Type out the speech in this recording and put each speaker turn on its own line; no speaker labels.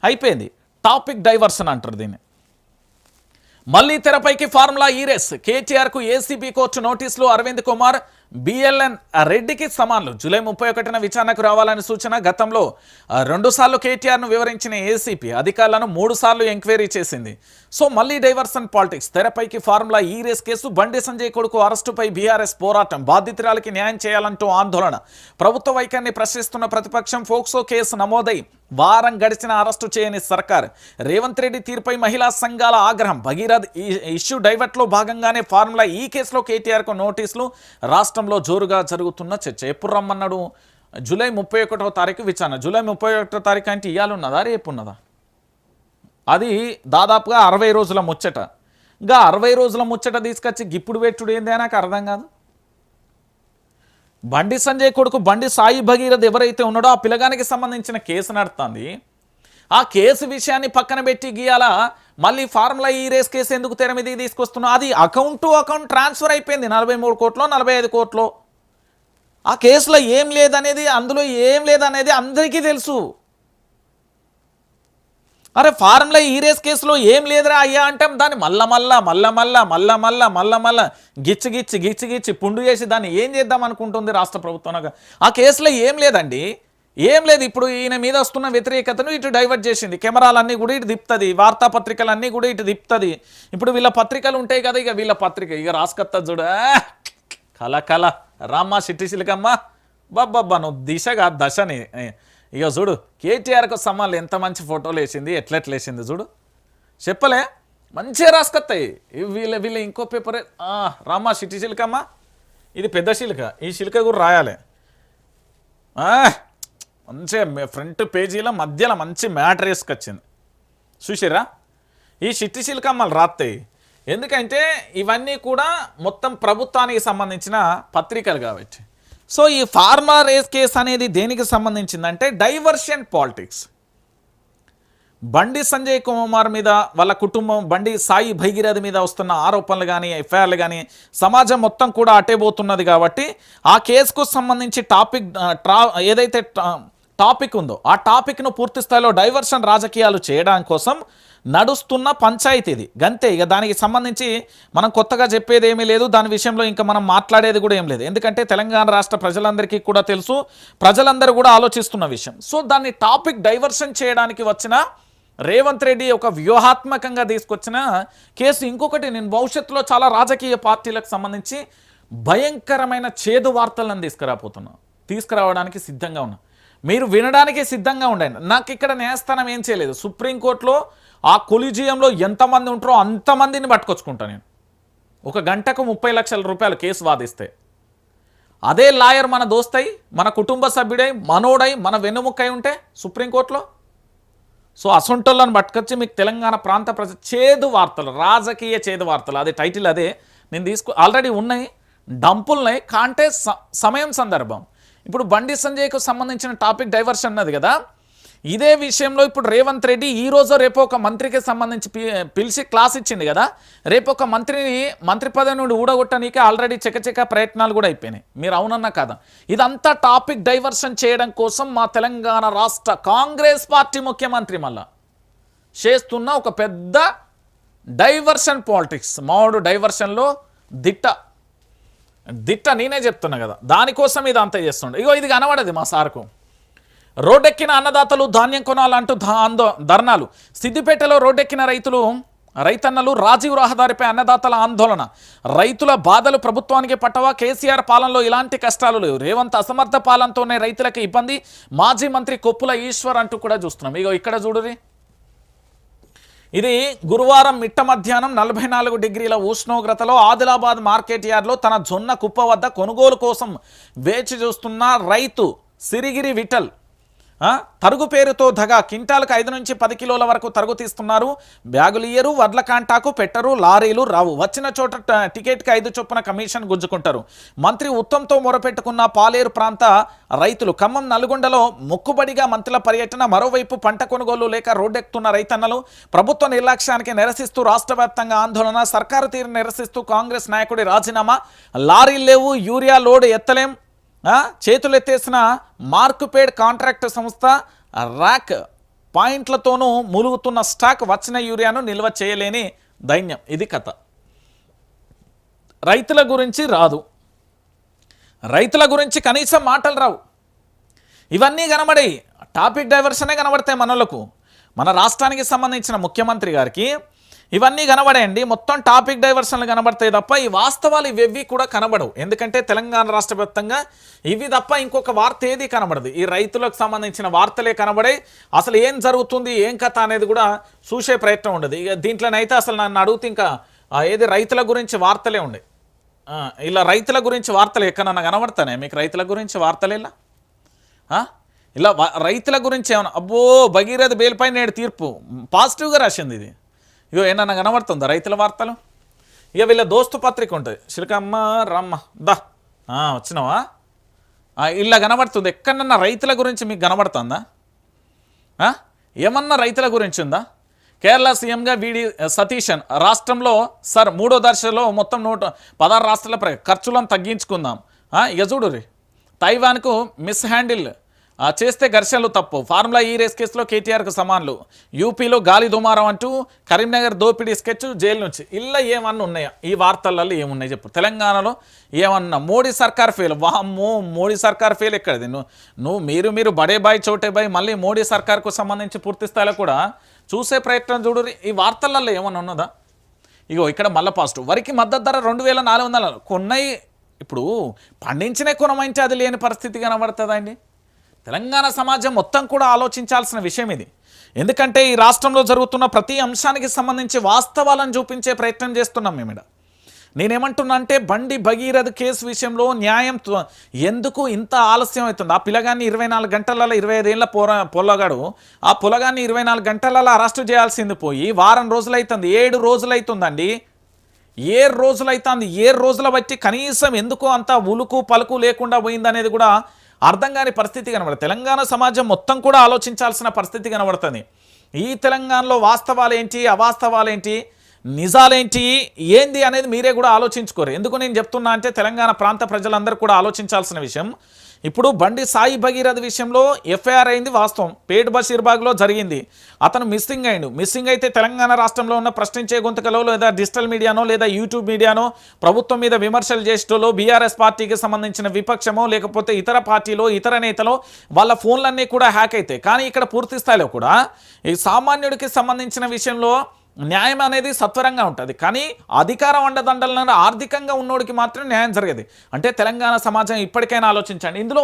అయిపోయింది. Topic diversion అంటారు దీన్ని. మళ్ళీ తెరపైకి ఫార్ములా ఈ రేస్. కేటీఆర్కు ఏసీబీ కోర్టు నోటీసులు. అరవింద్ కుమార్ బిఎల్ఎన్ రెడ్డికి సమాన్లు. జూలై 31న విచారణకు రావాలని సూచన. గతంలో 2 సార్లు కేటీఆర్ను వివరించిన ఏసీపీ అధికారులను 3 సార్లు ఎంక్వైరీ చేసింది. సో మళ్ళీ డైవర్షన్ పాలిటిక్స్. తెరపైకి ఫార్ములా ఈ రేస్ కేసు. బండి సంజయ్ కొడుకు అరెస్టుపై బీఆర్ఎస్ పోరాటం. బాధితురాలకి న్యాయం చేయాలంటూ ఆందోళన. ప్రభుత్వ వైఖరిని ప్రశ్నిస్తున్న ప్రతిపక్షం. ఫోక్సో కేసు నమోదై వారం గడిచిన అరెస్టు చేయని సర్కార్. రేవంత్ రెడ్డి తీర్పై మహిళా సంఘాల ఆగ్రహం. భగీరథ్ ఇష్యూ డైవర్ట్లో భాగంగానే ఫార్ములా ఈ కేసులో కేటీఆర్కు నోటీసులు. రాష్ట్రంలో జోరుగా జరుగుతున్న చర్చ. ఎప్పుడు రమ్మన్నాడు? జూలై 31వ తారీఖు విచారణ. జూలై 31వ తారీఖు అంటే ఇవాళ ఉన్నదా రేపు ఉన్నదా? అది దాదాపుగా 60 రోజుల ముచ్చట. ఇంకా 60 రోజుల ముచ్చట తీసుకొచ్చి గిప్పుడు పెట్టుడు ఏంది నాకు అర్థం కాదు. బండి సంజయ్ కొడుకు బండి సాయి భగీరథ్ ఎవరైతే ఉన్నాడో ఆ పిల్లగానికి సంబంధించిన కేసు నడుస్తుంది. ఆ కేసు విషయాన్ని పక్కన పెట్టి గీయాల మళ్ళీ ఫార్ములా ఈ రేస్ కేసు ఎందుకు తెర మీద తీసుకొస్తున్నా? అది అకౌంట్ టు అకౌంట్ ట్రాన్స్ఫర్ అయిపోయింది. 43 కోట్లో 45 కోట్లో. ఆ కేసులో ఏం లేదనేది, అందులో ఏం లేదనేది అందరికీ తెలుసు. అరే ఫార్ములా ఈ రేస్ కేసులో ఏం లేదురా అయ్యా అంటాం. దాన్ని మళ్ళా గిచ్చి పుండు చేసి దాన్ని ఏం చేద్దాం అనుకుంటుంది రాష్ట్ర ప్రభుత్వం. ఆ కేసులో ఏం లేదండి, ఏం లేదు. ఇప్పుడు ఈయన మీద వస్తున్న వ్యతిరేకతను ఇటు డైవర్ట్ చేసింది. కెమెరాలన్నీ కూడా ఇటు తిప్పుతుంది, వార్తాపత్రికలన్నీ కూడా ఇటు తిప్పుతుంది. ఇప్పుడు వీళ్ళ పత్రికలు ఉంటాయి కదా, ఇక వీళ్ళ పత్రిక ఇక రాసుకొత్తా చూడ కల రామ్మ సిట్టి సిలికమ్మ బాబ్బా నువ్వు దిశగా దశని. ఇక చూడు కేటీఆర్కు సమాన్లు ఎంత మంచి ఫోటోలు వేసింది, ఎట్లెట్లేసింది చూడు. చెప్పలే మంచిగా రాసుకొస్తాయి. వీళ్ళ ఇంకో పేపరే రామ్మ సిట్టి సిలికమ్మ. ఇది పెద్ద శిలిక, ఈ శిలిక కూడా రాయాలి. మంచిగా ఫ్రంట్ పేజీలో మధ్యలో మంచి మ్యాటర్ వేసుకొచ్చింది చూసిరా. ఈ సిట్టి శిల్కమ్మలు రాస్తాయి. ఎందుకంటే ఇవన్నీ కూడా మొత్తం ప్రభుత్వానికి సంబంధించిన పత్రికలు కాబట్టి. సో ఈ ఫార్మా రేస్ కేసు అనేది దేనికి సంబంధించిందంటే డైవర్షన్ పాలిటిక్స్. బండి సంజయ్ కుమార్ మీద వాళ్ళ కుటుంబం బండి సాయి భగీరథ్ మీద వస్తున్న ఆరోపణలు కానీ ఎఫ్ఐఆర్లు కానీ సమాజం మొత్తం కూడా అటేపోతున్నది కాబట్టి ఆ కేసుకు సంబంధించి ఏదైతే టాపిక్ ఉందో ఆ టాపిక్ను పూర్తి స్థాయిలో డైవర్షన్ రాజకీయాలు చేయడం కోసం నడుస్తున్న పంచాయతీ ఇది. గంతే. ఇక దానికి సంబంధించి మనం కొత్తగా చెప్పేది ఏమీ లేదు. దాని విషయంలో ఇంకా మనం మాట్లాడేది కూడా ఏం లేదు. ఎందుకంటే తెలంగాణ రాష్ట్ర ప్రజలందరికీ కూడా తెలుసు, ప్రజలందరూ కూడా ఆలోచిస్తున్న విషయం. సో దాన్ని టాపిక్ డైవర్షన్ చేయడానికి వచ్చిన రేవంత్ రెడ్డి ఒక వ్యూహాత్మకంగా తీసుకొచ్చిన కేసు. ఇంకొకటి, నేను భవిష్యత్తులో చాలా రాజకీయ పార్టీలకు సంబంధించి భయంకరమైన చేదు వార్తలను తీసుకురావడానికి సిద్ధంగా ఉన్నా. మీరు వినడానికి సిద్ధంగా ఉండండి. నాకు ఇక్కడ న్యాయస్థానం ఏం చేయలేదు. సుప్రీంకోర్టులో ఆ కొలిజియంలో ఎంతమంది ఉంటారో అంతమందిని పట్టుకొచ్చుకుంటా నేను. 1 గంటకు 30 లక్షల రూపాయలు కేసు వాదిస్తే అదే లాయర్ మన దోస్తై, మన కుటుంబ సభ్యుడై, మనోడై, మన వెన్నుముక్కై ఉంటే సుప్రీంకోర్టులో. సో అసొంటోళ్ళని పట్టుకొచ్చి మీకు తెలంగాణ ప్రాంత చేదు వార్తలు, రాజకీయ చేదు వార్తలు, అదే టైటిల్ అదే. నేను ఆల్రెడీ ఉన్నాయి, డంపులున్నాయి. కాంటే సమయం సందర్భం. ఇప్పుడు బండి సంజయ్కు సంబంధించిన టాపిక్ డైవర్షన్ అన్నది కదా. ఇదే విషయంలో ఇప్పుడు రేవంత్ రెడ్డి ఈరోజు రేపు ఒక మంత్రికి సంబంధించి పిలిచి క్లాస్ ఇచ్చింది కదా. రేపు ఒక మంత్రి పదవి నుండి ఊడగొట్టడానికి ఆల్రెడీ చకచక ప్రయత్నాలు కూడా అయిపోయినాయి. మీరు అవునన్నా కాదా? ఇదంతా టాపిక్ డైవర్షన్ చేయడం కోసం మా తెలంగాణ రాష్ట్ర కాంగ్రెస్ పార్టీ ముఖ్యమంత్రి మళ్ళా చేస్తున్న ఒక పెద్ద డైవర్షన్ పాలిటిక్స్. మావాడు డైవర్షన్లో దిట్ట నేనే చెప్తున్నా కదా. దానికోసం ఇది అంతా చేస్తుండే. ఇగో ఇది కనబడది మా సార్కు. రోడ్డెక్కిన అన్నదాతలు ధాన్యం కొనాలంటూ ధర్నాలు. సిద్దిపేటలో రోడ్డెక్కిన రైతన్నలు రాజీవ్ రహదారిపై అన్నదాతల ఆందోళన. రైతుల బాధలు ప్రభుత్వానికి పట్టవా? కేసీఆర్ పాలనలో ఇలాంటి కష్టాలు లేవు. రేవంత్ అసమర్థ పాలనతోనే రైతులకు ఇబ్బంది. మాజీ మంత్రి కొప్పుల ఈశ్వర్ అంటూ కూడా చూస్తున్నాం. ఇగో ఇక్కడ చూడురి. ఇది గురువారం మిట్ట మధ్యాహ్నం 44 డిగ్రీల ఉష్ణోగ్రతలో ఆదిలాబాద్ మార్కెట్ యార్డ్లో తన జొన్న కుప్ప వద్ద కొనుగోలు కోసం వేచి చూస్తున్న రైతు సిరిగిరి విఠల్ తరుగు పేరుతో దగా. క్వింటాలకు 5 నుంచి 10 కిలోల వరకు తరుగు తీస్తున్నారు. బ్యాగులు ఇయ్యరు, వడ్ల కాంటాకు పెట్టరు, లారీలు రావు. వచ్చిన చోట టికెట్కి 5 చొప్పున కమిషన్ గుంజుకుంటారు. మంత్రి ఉత్తమ్తో మొరపెట్టుకున్న పాలేరు ప్రాంత రైతులు. ఖమ్మం నల్గొండలో మొక్కుబడిగా మంత్రుల పర్యటన. మరోవైపు పంట కొనుగోలు లేక రోడ్డెక్కుతున్న రైతన్నలు. ప్రభుత్వ నిర్లక్ష్యానికి నిరసిస్తూ రాష్ట్ర వ్యాప్తంగా ఆందోళన. సర్కారు తీరు నిరసిస్తూ కాంగ్రెస్ నాయకుడి రాజీనామా. లారీలు లేవు, యూరియా లోడ్ ఎత్తలేం. చేతులు ఎత్తేసిన మార్కుపేడ్ కాంట్రాక్ట్ సంస్థ ర్యాక్ పాయింట్లతోనూ మూలుగుతున్న స్టాక్ వచ్చిన యూరియాను నిల్వ చేయలేని దైన్యం. ఇది కథ. రైతుల గురించి రాదు, రైతుల గురించి కనీసం మాటలు రావు. ఇవన్నీ కనబడి టాపిక్ డైవర్షనే కనబడతాయి మనలకు. మన రాష్ట్రానికి సంబంధించిన ముఖ్యమంత్రి గారికి ఇవన్నీ కనబడాయండి. మొత్తం టాపిక్ డైవర్షన్లు కనబడతాయి తప్ప ఈ వాస్తవాలు ఇవి కూడా కనబడవు. ఎందుకంటే తెలంగాణ రాష్ట్ర వ్యాప్తంగా ఇవి తప్ప ఇంకొక వార్త ఏది కనబడదు. ఈ రైతులకు సంబంధించిన వార్తలే కనబడాయి. అసలు ఏం జరుగుతుంది, ఏం కథ అనేది కూడా చూసే ప్రయత్నం ఉండదు. ఇక దీంట్లోనైతే అసలు నన్ను అడిగితే ఇంకా ఏది రైతుల గురించి వార్తలే ఉండే. ఇలా రైతుల గురించి వార్తలు ఎక్కడన్నా కనబడతానే మీకు? రైతుల గురించి వార్తలు ఇలా రైతుల గురించి ఏమన్నా అబ్బో భగీరథ బేల్పై నేడు తీర్పు పాజిటివ్గా రాసింది. ఇది ఇగో ఏమన్నా కనబడుతుందా రైతుల వార్తలు? ఇక వీళ్ళ దోస్తు పత్రిక ఉంటుంది, చిలకమ్మ రమ్మ దా వచ్చినావా, ఇలా కనబడుతుంది. ఎక్కడన్నా రైతుల గురించి మీకు కనబడుతుందా? ఏమన్నా రైతుల గురించి ఉందా? కేరళ సీఎంగా వీడి సతీశన్ రాష్ట్రంలో సార్ 3వ దశలో మొత్తం 116 రాష్ట్రాల ఖర్చులను తగ్గించుకుందాం. ఇక చూడు రీ, తైవాన్కు మిస్ హ్యాండిల్ చేస్తే ఘర్షణలు తప్పు, ఫార్ములా ఈ రేస్ కేసులో కేటీఆర్కు సమానులు, యూపీలో గాలి దుమారం అంటూ కరీంనగర్ దోపిడీ స్కెచ్ జైలు నుంచి. ఇలా ఏమన్నా ఉన్నాయా ఈ వార్తలలో? ఏమున్నాయి చెప్పు. తెలంగాణలో ఏమన్నా మోడీ సర్కార్ ఫెయిల్, వామ్మో మోడీ సర్కార్ ఫెయిల్ ఎక్కడిది? మీరు బడే బాయ్ చోటే బాయ్ మళ్ళీ మోడీ సర్కార్కు సంబంధించి పూర్తి స్థాయిలో కూడా చూసే ప్రయత్నం చూడు. ఈ వార్తలలో ఏమన్నా ఉన్నదా? ఇగో ఇక్కడ మళ్ళీ పాజిటివ్, వరికి మద్దతు ధర 2400 కొన్నాయి. ఇప్పుడు పండించిన కొనమంటే అది లేని పరిస్థితి కనబడుతుందండి. తెలంగాణ సమాజం మొత్తం కూడా ఆలోచించాల్సిన విషయం ఇది. ఎందుకంటే ఈ రాష్ట్రంలో జరుగుతున్న ప్రతి అంశానికి సంబంధించి వాస్తవాలను చూపించే ప్రయత్నం చేస్తున్నాం మేము. నేనేమంటున్నా అంటే బండి భగీరథ కేసు విషయంలో న్యాయం ఎందుకు ఇంత ఆలస్యం అవుతుంది? ఆ పిల్లగాన్ని 24 గంటలలో 25 ఏళ్ళ పొల్లగాడు ఆ పొలగాన్ని 24 గంటలలో అరెస్టు చేయాల్సింది పోయి వారం రోజులైతుంది, 7 రోజులైతుందండి. 7 రోజులైతుంది. 7 రోజుల బట్టి కనీసం ఎందుకు అంత ఉలుకు పలుకు లేకుండా పోయిందనేది కూడా అర్థం కాని పరిస్థితి కనబడుతుంది. తెలంగాణ సమాజం మొత్తం కూడా ఆలోచించాల్సిన పరిస్థితి కనబడుతుంది. ఈ తెలంగాణలో వాస్తవాలు ఏంటి, అవాస్తవాలు ఏంటి, నిజాలేంటి, ఏంది అనేది మీరే కూడా ఆలోచించుకోరు. ఎందుకు నేను చెప్తున్నా అంటే తెలంగాణ ప్రాంత ప్రజలందరూ కూడా ఆలోచించాల్సిన విషయం. ఇప్పుడు బండి సాయి భగీరథ విషయంలో ఎఫ్ఐఆర్ అయింది వాస్తవం, పేట్ బషీర్బాగ్లో జరిగింది. అతను మిస్సింగ్ అయ్యిండు. మిస్సింగ్ అయితే తెలంగాణ రాష్ట్రంలో ఉన్న ప్రశ్నించే గొంతుకలో లేదా డిజిటల్ మీడియానో లేదా యూట్యూబ్ మీడియానో ప్రభుత్వం మీద విమర్శలు చేసేటోలో బీఆర్ఎస్ పార్టీకి సంబంధించిన విపక్షమో లేకపోతే ఇతర పార్టీలో ఇతర నేతలో వాళ్ళ ఫోన్లన్నీ కూడా హ్యాక్ అవుతాయి. కానీ ఇక్కడ పూర్తి స్థాయిలో కూడా ఈ సామాన్యుడికి సంబంధించిన విషయంలో న్యాయం అనేది సత్వరంగా ఉంటుంది. కానీ అధికారం అండదండలను ఆర్థికంగా ఉన్నోడికి మాత్రం న్యాయం జరగదు. అంటే తెలంగాణ సమాజం ఇప్పటికైనా ఆలోచించండి. ఇందులో